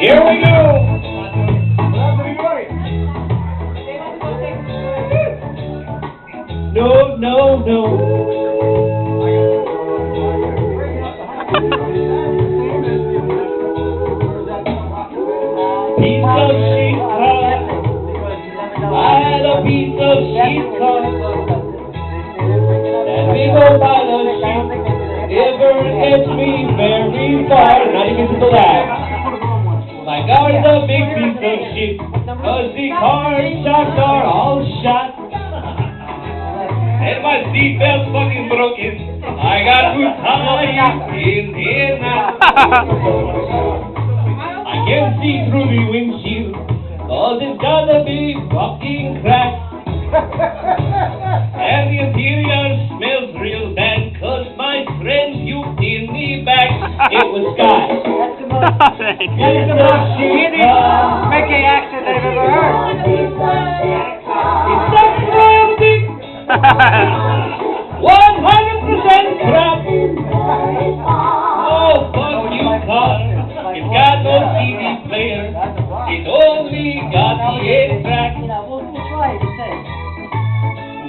Here we go. No, no, no. Piece of sheet cut. I had a piece of sheet cut. That big old pile of sheet never gets me very far. Not even to the last. My car is a big piece of shit, 'cause the car shocks are all shot. And my seatbelt's fucking broken. I got to tie in now. I can't see through the windshield, 'cause it's gotta be fucking cracked. And the interior smells real bad, 'cause my friend puked in the back. It was Scott. That's the most shitty Mickey accent I've ever heard. It's a royalty. 100% crap. Oh, fuck you, car. It's got no CD player. It only got the 8-track. We'll try it.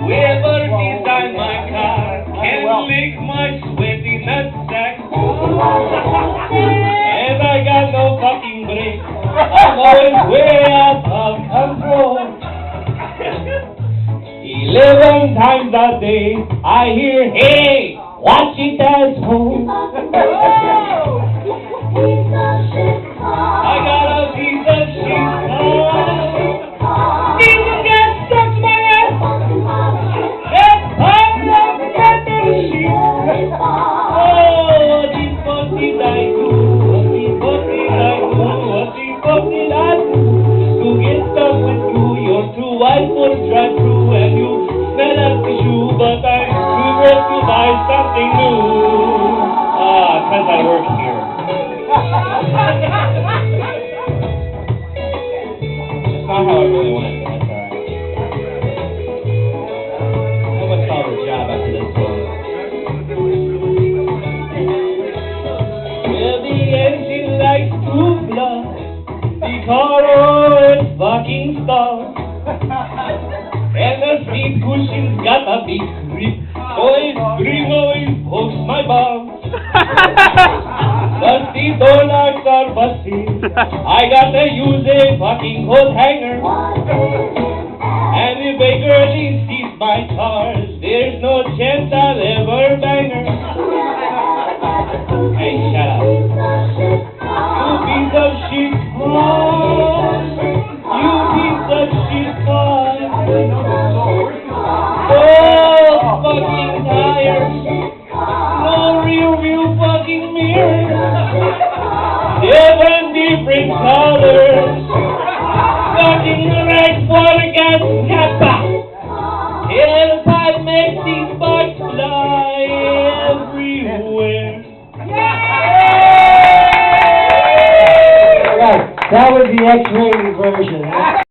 Whoever designed my car can lick my sweaty nutsack. And I got no fucking brakes. I'm always way out of control. 11 times a day I hear, hey, watch it, asshole. I got a piece of shit car. Diesel gas stuck to my ass. That pile of metal shit. Oh, the fuck did I do? What the fuck did I do? What the fuck did I do? To get stuck with you, you're too wide for the drive-thru and you smell like the shoe, but I'm too broke to buy something new. Ah, 'cause I work here. That's not how I really want it, but that's alright. I'm gonna call the job after this one. Well, the engine likes to blow. The car always fucking stalls. And the seat cushion's got a big grip. Always scream, always pokes my balls. The seat door locks are busted. I gotta use a fucking coat hanger. And if a girlie sees my cars, there's no chance I'll ever bang her. Hey, shut up. You piece of shit car. You piece of shit car. Oh, fucking tires. No real fucking mirrors. 7 different colors.